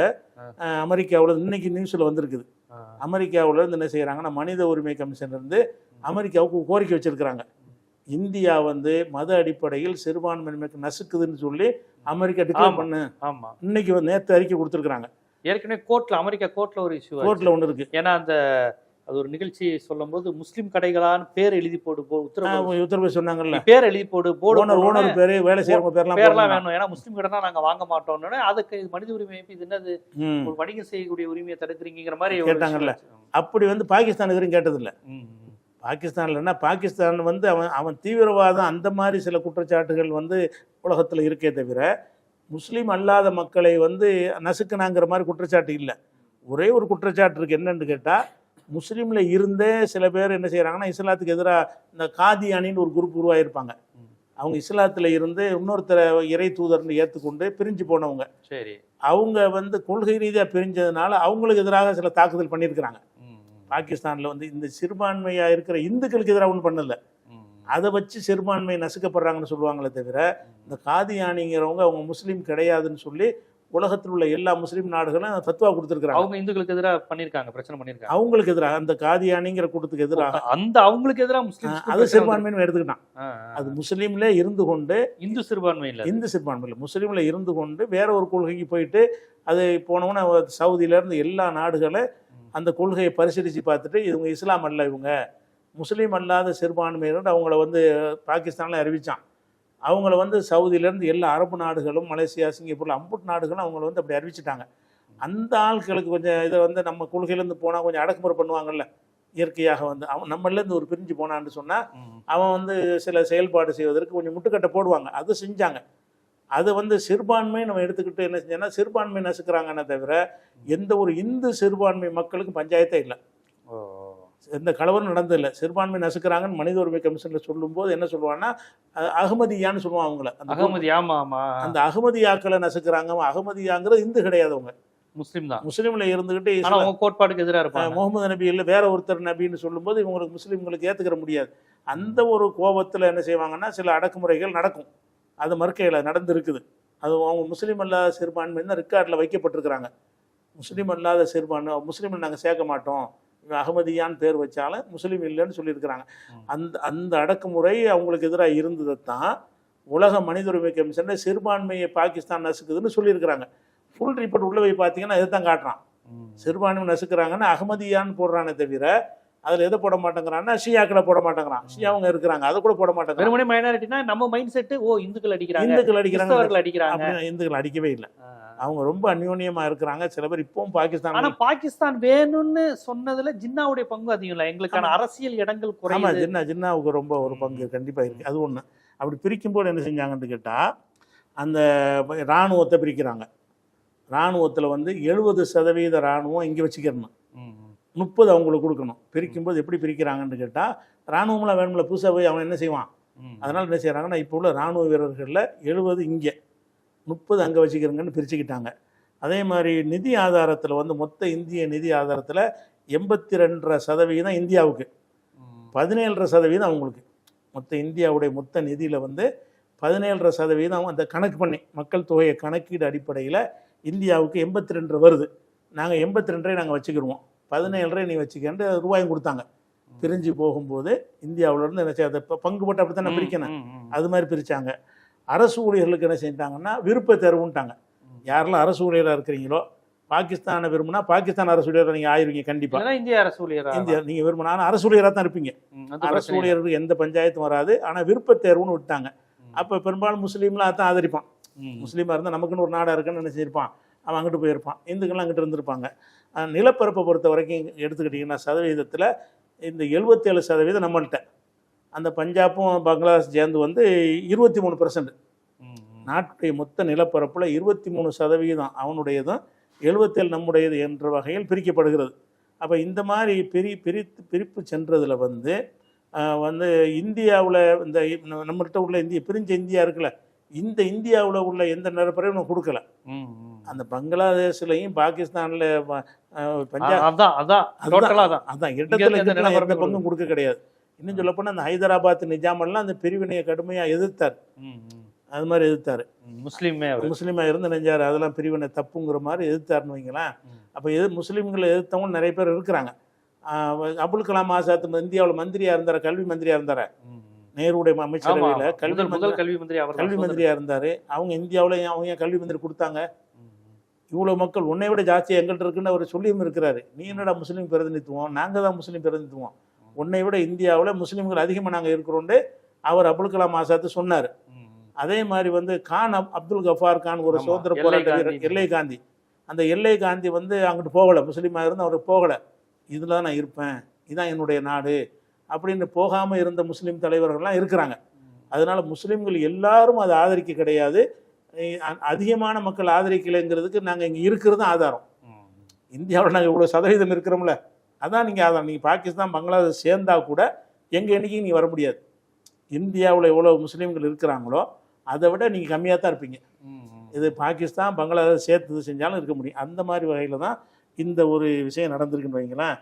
அமெரிக்காவில் இன்னைக்கு நியூஸில் வந்திருக்குது. அமெரிக்காவில் இருந்து என்ன செய்கிறாங்கன்னா, மனித உரிமை கமிஷன் இருந்து அமெரிக்காவுக்கு கோரிக்கை வச்சிருக்கிறாங்க. இந்தியா வந்து மத அடிப்படையில் சிறுபான்மையினருக்கு நசுக்குதுன்னு சொல்லி அமெரிக்கா டிக்ளேர் பண்ணு. ஆமாம், இன்னைக்கு வந்து நேற்று அறிக்கை கொடுத்துருக்குறாங்க. ஏற்கனவே அமெரிக்கா கோர்ட்ல ஒரு இஷ்யூ, கோர்ட்ல ஒன்று இருக்கு. ஏன்னா அது ஒரு நிகழ்ச்சி சொல்லும் போது முஸ்லீம் கடைகளான்னு பேர் எழுதி போடு, உத்தரவு சொன்னாங்கல்ல, பேர் எழுதி போடு, ஓனர் பேரு, வேலை செய்யறவங்க பேர்லாம் வேணும், ஏன்னா முஸ்லீம் கடை தான் நாங்க வாங்க மாட்டோம்னு. அதுக்கு மனித உரிமை இது என்னது, ஒரு வணிகம் செய்யக்கூடிய உரிமையை தடுக்கிறீங்கிற மாதிரி கேட்டாங்கல்ல. அப்படி வந்து பாகிஸ்தானுக்கு கேட்டதில்லை. பாகிஸ்தான்ல என்ன, பாகிஸ்தான் வந்து அவன் தீவிரவாதம் அந்த மாதிரி சில குற்றச்சாட்டுகள் வந்து உலகத்தில் இருக்கே தவிர முஸ்லீம் அல்லாத மக்களை வந்து நசுக்குனாங்கிற மாதிரி குற்றச்சாட்டு இல்லை. ஒரே ஒரு குற்றச்சாட்டு இருக்குது. என்னன்னு கேட்டால், முஸ்லீமில் இருந்தே சில பேர் என்ன செய்கிறாங்கன்னா, இஸ்லாத்துக்கு எதிராக இந்த காதியானின்னு ஒரு குரூப் உருவாகிருப்பாங்க. அவங்க இஸ்லாத்தில் இருந்து இன்னொருத்தரை இறை தூதர்னு ஏற்றுக்கொண்டு பிரிஞ்சு போனவங்க. சரி, அவங்க வந்து கொள்கை ரீதியாக பிரிஞ்சதுனால அவங்களுக்கு எதிராக சில தாக்குதல் பண்ணியிருக்கிறாங்க. பாகிஸ்தானில் வந்து இந்த சிறுபான்மையாக இருக்கிற இந்துக்களுக்கு எதிராக ஒன்றும் பண்ணல. அதை வச்சு சிறுபான்மை நசுக்கப்படுறாங்கன்னு சொல்லுவாங்களே தவிர இந்த காதியானிங்கிறவங்க அவங்க முஸ்லீம் கிடையாதுன்னு சொல்லி உலகத்தில் உள்ள எல்லா முஸ்லீம் நாடுகளும் தத்துவா கொடுத்துருக்காங்க. அவங்க இந்துக்களுக்கு எதிராக பண்ணியிருக்காங்க, பிரச்சனை பண்ணியிருக்காங்க. அவங்களுக்கு எதிராக அந்த காதியானிங்கிற கூட்டத்துக்கு எதிராக அவங்களுக்கு எதிராக முஸ்லீம் அது சிறுபான்மைன்னு எடுத்துக்கிட்டான். அது முஸ்லீம்ல இருந்து கொண்டு இந்து சிறுபான்மையில் முஸ்லீம்ல இருந்து கொண்டு வேற ஒரு கொள்கைக்கு போயிட்டு அது போனவொன்னே சவுதியிலேருந்து எல்லா நாடுகளை அந்த கொள்கையை பரிசீலித்து பார்த்துட்டு இவங்க இஸ்லாம் அல்ல, இவங்க முஸ்லீம் அல்லாத சிறுபான்மையினர் அவங்கள வந்து பாகிஸ்தானில் அறிவித்தான். அவங்கள வந்து சவுதியிலேருந்து எல்லா அரபு நாடுகளும், மலேசியா, சிங்கப்பூர், அம்புட்டு நாடுகளும் அவங்கள வந்து அப்படி அறிவிச்சிட்டாங்க. அந்த ஆட்களுக்கு கொஞ்சம் இதை வந்து நம்ம கொள்கையிலேருந்து போனால் கொஞ்சம் அடக்குமுறை பண்ணுவாங்கல்ல, இயற்கையாக வந்து அவன் நம்மளேருந்து ஒரு பிரிஞ்சு போனான்னு சொன்னால் அவன் வந்து சில செயல்பாடு செய்வதற்கு கொஞ்சம் முட்டுக்கட்டை போடுவாங்க. அது செஞ்சாங்க. அது வந்து சிறுபான்மை நம்ம எடுத்துக்கிட்டு என்ன செஞ்சோன்னா சிறுபான்மை நசுக்கிறாங்கன்னே தவிர எந்த ஒரு இந்து சிறுபான்மை மக்களுக்கும் பஞ்சாயத்தே இல்லை, எந்த கலவரம் நடந்ததில்லை. சிறுபான்மை நசுக்கிறாங்கன்னு மனித உரிமை கமிஷனில் சொல்லும்போது என்ன சொல்லுவான்னா அகமதியான்னு சொல்லுவான் அவங்கள. அந்த அகமதியாக்களை நசுக்கிறாங்க. அகமதியாங்கிறது இந்து கிடையாதவங்க, முஸ்லீம் தான். முஸ்லீம்ல இருந்துகிட்டு கோட்பாடுக்கு எதிராக இருப்பாங்க. முகமது நபி இல்லை வேற ஒருத்தர் நபின்னு சொல்லும்போது இவங்களுக்கு முஸ்லீம்களுக்கு ஏற்றுக்கிற முடியாது. அந்த ஒரு கோபத்தில் என்ன செய்வாங்கன்னா சில அடக்குமுறைகள் நடக்கும். அது மறுக்கையில் நடந்துருக்குது. அது அவங்க முஸ்லீம் அல்லாத சிறுபான்மை தான் ரெக்கார்டில் வைக்கப்பட்டிருக்கிறாங்க. முஸ்லீம் அல்லாத சிறுபான்மை முஸ்லீமில் நாங்கள் சேர்க்க மாட்டோம், அகமதியான்னு பேர் வச்சாலும் முஸ்லீம் இல்லைன்னு சொல்லியிருக்கிறாங்க. அந்த அடக்குமுறை அவங்களுக்கு எதிராக இருந்ததை தான் உலக மனித உரிமை கமிஷனில் சிறுபான்மையை பாகிஸ்தான் நசுக்குதுன்னு சொல்லியிருக்கிறாங்க. ஃபுல் ரிப்போர்ட் உள்ள போய் பார்த்தீங்கன்னா இதை தான் காட்டுறான். சிறுபான்மை நசுக்கிறாங்கன்னா அகமதியான்னு போடுறானே தவிர அதில் எதை போட மாட்டேங்கிறான்னா ஷியாக்களை போட மாட்டேங்கிறான். ஷியாவங்க இருக்கிறாங்க, அதை கூட போட மாட்டேங்கிறாங்க. மைனாரிட்டினா நம்ம மைண்ட் செட்டு இந்துக்கள் அடிக்கிறாங்க, இந்துக்கள் அடிக்கவே இல்லை. அவங்க ரொம்ப அந்யோன்யமா இருக்கிறாங்க. சில பேர் இப்பவும் பாகிஸ்தான். ஆனா பாகிஸ்தான் வேணும்னு சொன்னதுல ஜின்னாவுடைய பங்கு அதிகம் இல்லை. எங்களுக்கான அரசியல் இடங்கள் குறையுது. ஜின்னாவுக்கு ரொம்ப ஒரு பங்கு கண்டிப்பா இருக்கு. அது ஒண்ணு. அப்படி பிரிக்கும் போது என்ன செஞ்சாங்கன்னு கேட்டா அந்த இராணுவத்தை பிரிக்கிறாங்க. இராணுவத்தில் வந்து 70% இராணுவம் இங்கே வச்சுக்கிறணும், 30 அவங்களுக்கு கொடுக்கணும். பிரிக்கும்போது எப்படி பிரிக்கிறாங்கன்னு கேட்டால் இராணுவம்லாம் வேணும்ல, புதுசாக போய் அவன் என்ன செய்வான். அதனால் என்ன செய்கிறாங்கன்னா இப்போ உள்ள இராணுவ வீரர்களில் 70 இங்கே, 30 அங்கே வச்சுக்கிறங்கன்னு பிரிச்சுக்கிட்டாங்க. அதே மாதிரி நிதி ஆதாரத்தில் வந்து மொத்த இந்திய நிதி ஆதாரத்தில் 82% இந்தியாவுக்கு, 17% அவங்களுக்கு. மொத்த இந்தியாவுடைய மொத்த நிதியில் வந்து 17% அந்த கணக்கு பண்ணி மக்கள் தொகையை கணக்கீடு அடிப்படையில் இந்தியாவுக்கு 82 வருது. நாங்கள் 82 நாங்கள் வச்சுக்கிடுவோம், 17 நீ வச்சுக்கன்னு ரூபாயும் கொடுத்தாங்க. பிரிஞ்சு போகும்போது இந்தியாவிலேருந்து என்ன செய்ய அதை பங்கு போட்டு அப்படி தானே பிரிக்கணும், அது மாதிரி பிரித்தாங்க. அரசு ஊழியர்களுக்கு என்ன செஞ்சாங்கன்னா விருப்ப தேர்வுன்ட்டாங்க. யாரெல்லாம் அரசு ஊழியராக இருக்கிறீங்களோ பாகிஸ்தானை விரும்பினா பாகிஸ்தான் அரசு ஊழியராக நீங்கள் ஆயிருவீங்க. கண்டிப்பாக இந்திய அரசு ஊழியராக இந்தியா நீங்கள் விரும்பினா அரசு ஊழியராக தான் இருப்பீங்க. அரசு ஊழியருக்கு எந்த பஞ்சாயத்தும் வராது. ஆனால் விருப்ப தேர்வுன்னு விட்டாங்க. அப்போ பெரும்பாலும் முஸ்லீம்லாம் தான் ஆதரிப்பான். முஸ்லீமாக இருந்தால் நமக்குன்னு ஒரு நாடாக இருக்குன்னு நினச்சிருப்பான், அவன் அங்கிட்டு போயிருப்பான். இந்துக்கள்லாம் அங்கிட்டு இருந்திருப்பாங்க. நிலப்பரப்பை பொறுத்த வரைக்கும் எடுத்துக்கிட்டிங்கன்னா சதவீதத்தில் இந்த 77% நம்மள்கிட்ட. அந்த பஞ்சாப்பும் பங்களாதேஷ் சேர்ந்து வந்து 23%. நாட்டுடைய மொத்த நிலப்பரப்பில் 23% அவனுடையதும் 77 நம்முடையது என்ற வகையில் பிரிக்கப்படுகிறது. அப்போ இந்த மாதிரி பிரிப்பு சென்றதில் வந்து இந்தியாவில் இந்த நம்மகிட்ட உள்ள பிரிஞ்ச இந்தியா இருக்குல்ல, இந்த இந்தியாவில் உள்ள எந்த நிலப்பரப்பையும் நம்ம கொடுக்கல. அந்த பங்களாதேஷ்லையும் பாகிஸ்தானில் அதான் இடத்துல எந்த பங்கும் கொடுக்க கிடையாது. இன்னும் சொல்லப்போனால் அந்த ஹைதராபாத் நிஜாமெல்லாம் அந்த பிரிவினையை கடுமையாக எதிர்த்தார். அது மாதிரி எதிர்த்தார். முஸ்லீமாக இருந்து நெஞ்சார், அதெல்லாம் பிரிவினை தப்புங்கிற மாதிரி எதிர்த்தாருன்னு வைங்களேன். அப்போ முஸ்லீம்களை எதிர்த்தவங்க நிறைய பேர் இருக்கிறாங்க. அபுல் கலாம் ஆசாத் இந்தியாவில் மந்திரியாக இருந்தார், கல்வி மந்திரியாக இருந்தார். நேருடைய அமைச்சரவையில் கல்வி மந்திரியாக இருந்தார். அவங்க இந்தியாவில் அவங்க ஏன் கல்வி மந்திரி கொடுத்தாங்க? இவ்வளோ மக்கள் உன்னை விட ஜாஸ்தியாக எங்கள்கிட்ட இருக்குன்னு அவர் சொல்லியும் இருக்கிறாரு. நீ என்னடா முஸ்லீம் பிரதிநிதித்துவம், நாங்கள் தான் முஸ்லீம் பிரதிநிதித்துவம், உன்னை விட இந்தியாவில் முஸ்லீம்கள் அதிகமாக நாங்கள் இருக்கிறோண்டு அவர் அபுல் கலாம் ஆசாத் சொன்னார். அதே மாதிரி கான் அப்துல் கஃபார் கான் ஒரு சுதந்திர போராட்ட வீரர், எல்லை காந்தி. அந்த எல்லை காந்தி அங்கிட்டு போகலை, முஸ்லீமாக இருந்து அவர் போகலை. இதில் தான் நான் இருப்பேன், இதுதான் என்னுடைய நாடு அப்படின்னு போகாமல் இருந்த முஸ்லீம் தலைவர்கள்லாம் இருக்கிறாங்க. அதனால் முஸ்லீம்கள் எல்லாரும் அதை ஆதரிக்க கிடையாது. அதிகமான மக்கள் ஆதரிக்கலைங்கிறதுக்கு நாங்கள் இங்கே இருக்கிறது ஆதாரம். இந்தியாவில் நாங்கள் இவ்வளோ சதவீதம் இருக்கிறோம்ல, அதான் நீங்கள் ஆதாரம். நீங்கள் பாகிஸ்தான் பங்களாதேஷ் சேர்ந்தால் கூட எங்கள் எண்ணிக்கைக்கு நீங்கள் வர முடியாது. இந்தியாவில் எவ்வளோ முஸ்லீம்கள் இருக்கிறாங்களோ அதை விட நீங்கள் கம்மியாக தான் இருப்பீங்க. இது பாகிஸ்தான் பங்களாதேஷ் சேர்த்து செஞ்சாலும் இருக்க முடியும். அந்த மாதிரி வகையில் தான் இந்த ஒரு விஷயம் நடந்திருக்குன்னு வைங்களேன்.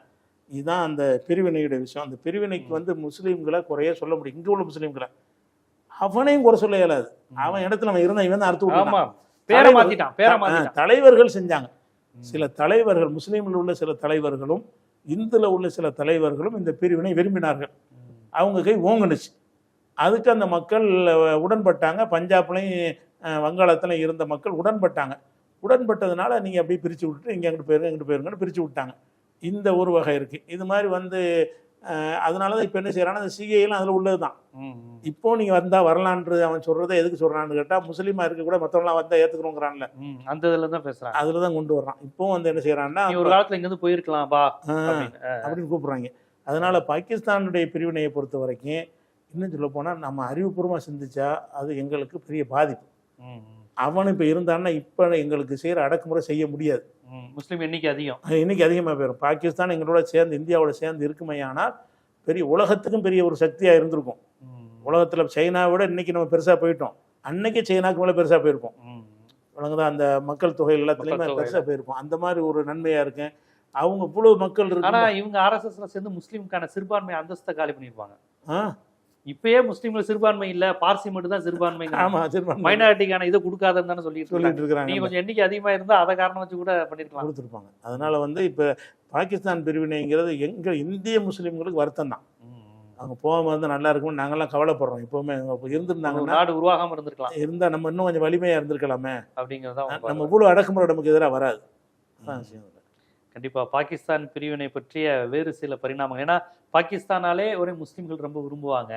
இதுதான் அந்த பிரிவினையுடைய விஷயம். அந்த பிரிவினைக்கு முஸ்லீம்களை குறைய சொல்ல முடியும். இங்கே உள்ள முஸ்லீம்களை அவனையும் குறை சொல்ல இயலாது. அவன் இடத்துல அவன் இருந்தான், இவன் தான் அறுத்து தலைவர்கள் செஞ்சாங்க. சில தலைவர்கள், முஸ்லீமில் உள்ள சில தலைவர்களும் இந்துல உள்ள சில தலைவர்களும் இந்த பிரிவினை விரும்பினார்கள். அவங்க கை ஓங்குனுச்சு. அதுக்கு அந்த மக்கள் உடன்பட்டாங்க. பஞ்சாப்லையும் வங்காளத்துலையும் இருந்த மக்கள் உடன்பட்டாங்க. உடன்பட்டதுனால நீங்கள் அப்படியே பிரித்து விட்டுட்டு இங்கே அங்கிட்டு போயிருங்க இங்கிட்டு போயிருங்கன்னு பிரித்து விட்டாங்க. இந்த ஒரு வகை இருக்குது. இது மாதிரி அதனால தான் இப்போ என்ன செய்கிறான்னா அந்த சிஏலாம் அதில் உள்ளது தான். இப்போ நீங்கள் வந்தால் வரலான்றது அவன் சொல்கிறத எதுக்கு சொல்கிறான்னு கேட்டால், முஸ்லீமாக இருக்க கூட மற்றவங்களாம் வந்தால் ஏற்றுக்கிறோங்கிறான்ல, அந்த இதில் தான் பேசுகிறான், அதில் தான் கொண்டு வர்றான். இப்போ என்ன செய்கிறான்னா, ஒரு காலத்தில் இங்கேருந்து போயிருக்கலாம் பா அப்படின்னு கூப்பிட்றாங்க. அதனால் பாகிஸ்தானுடைய பிரிவினையை பொறுத்த வரைக்கும் இன்னும் சொல்ல போனால் நம்ம அறிவுபூர்வமாக சிந்திச்சா அது எங்களுக்கு பெரிய பாதிப்பு. அவன் இப்போ இருந்தான்னா இப்போ எங்களுக்கு செய்கிற அடக்குமுறை செய்ய முடியாது. முஸ்லீம் எண்ணிக்கை அதிகமாக போயிடும். பாகிஸ்தான் எங்களோட சேர்ந்து இந்தியாவோட சேர்ந்து இருக்குமையானால் பெரிய உலகத்துக்கும் பெரிய ஒரு சக்தியாக இருந்திருக்கும். உலகத்தில் சைனாவை விட இன்னைக்கு நம்ம பெருசாக போயிட்டோம். அன்னைக்கு சைனாக்கு மேலே பெருசாக போயிருப்போம். உலகதான் அந்த மக்கள் தொகை எல்லாத்துலேயுமே பெருசாக போயிருப்போம். அந்த மாதிரி ஒரு நன்மையாக இருக்கேன். அவங்க இவ்வளவு மக்கள் இருக்கு. ஆனால் இவங்க ஆர்எஸ்எஸ்ல சேர்ந்து முஸ்லீமுக்கான சிறுபான்மை அந்தஸ்தை காலி பண்ணியிருப்பாங்க. இப்பயே முஸ்லீம்ல சிறுபான்மை இல்ல, பார்சி மட்டும் தான் சிறுபான்மை. மைனாரிட்டிக்கான இதை கொடுக்காதுன்னு தானே சொல்லிட்டு இருக்காங்க. நீங்க கொஞ்சம் எண்ணிக்கை அதிகமா இருந்தா அதை காரணம் வச்சு கூட பண்ணிருக்கலாம், கொடுத்துருப்பாங்க. அதனால இப்ப பாகிஸ்தான் பிரிவினைங்கிறது எங்க இந்திய முஸ்லீம்களுக்கு வருத்தம் தான். அவங்க போகாம இருந்தா நல்லா இருக்கும், நாங்கெல்லாம் கவலைப்படுறோம். இப்பவுமே இருந்திருந்தாங்க, நாடு உருவாகாம இருந்திருக்கலாம், இருந்தா நம்ம இன்னும் கொஞ்சம் வலிமையா இருந்திருக்கலாமே அப்படிங்கிறதா. நம்ம இவ்வளவு அடக்குமுறை நமக்கு எதிராக வராது. கண்டிப்பா பாகிஸ்தான் பிரிவினை பற்றிய வேறு சில பரிணாமங்கள். ஏன்னா பாகிஸ்தானாலே ஒரே முஸ்லீம்கள் ரொம்ப விரும்புவாங்க.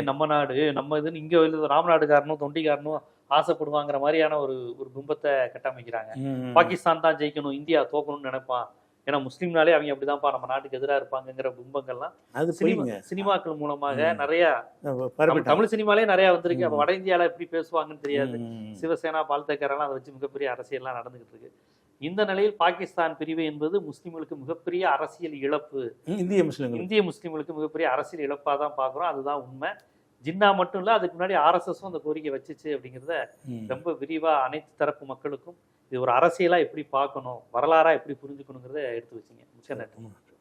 நம்ம நாடு நம்ம இதுன்னு இங்க ராமநாடுக்காரனும் தொண்டிக்காரனும் ஆசைப்படுவாங்கிற மாதிரியான ஒரு பிம்பத்தை கட்டமைக்கிறாங்க. பாகிஸ்தான் தான் ஜெயிக்கணும், இந்தியா தோக்கணும்னு நினைப்பான். ஏன்னா முஸ்லீம்னாலே அவங்க அப்படிதான்ப்பா நம்ம நாட்டுக்கு எதிராக இருப்பாங்கிற பிம்பங்கள்லாம் சினிமாக்கள் மூலமாக நிறைய தமிழ் சினிமாலே நிறைய வந்திருக்கு. அப்ப வட இந்தியால எப்படி பேசுவாங்கன்னு தெரியாது. சிவசேனா பால்தேக்கரெல்லாம் அதை வச்சு மிகப்பெரிய அரசியல்லாம் நடந்துகிட்டு இருக்கு. இந்த நிலையில் பாகிஸ்தான் பிரிவு என்பது முஸ்லிம்களுக்கு மிகப்பெரிய அரசியல் இழப்பு. இந்திய முஸ்லிம்களுக்கு மிகப்பெரிய அரசியல் இழப்பாக தான் பார்க்குறோம். அதுதான் உண்மை. ஜின்னா மட்டும் இல்லை, அதுக்கு முன்னாடி ஆர்எஸ்எஸும் அந்த கோரிக்கை வச்சுச்சு அப்படிங்கிறத ரொம்ப விரிவாக அனைத்து தரப்பு மக்களுக்கும் இது ஒரு அரசியலாக எப்படி பார்க்கணும், வரலாறாக எப்படி புரிஞ்சுக்கணுங்கிறத எடுத்து வச்சிங்க. மிச்ச நன்றி.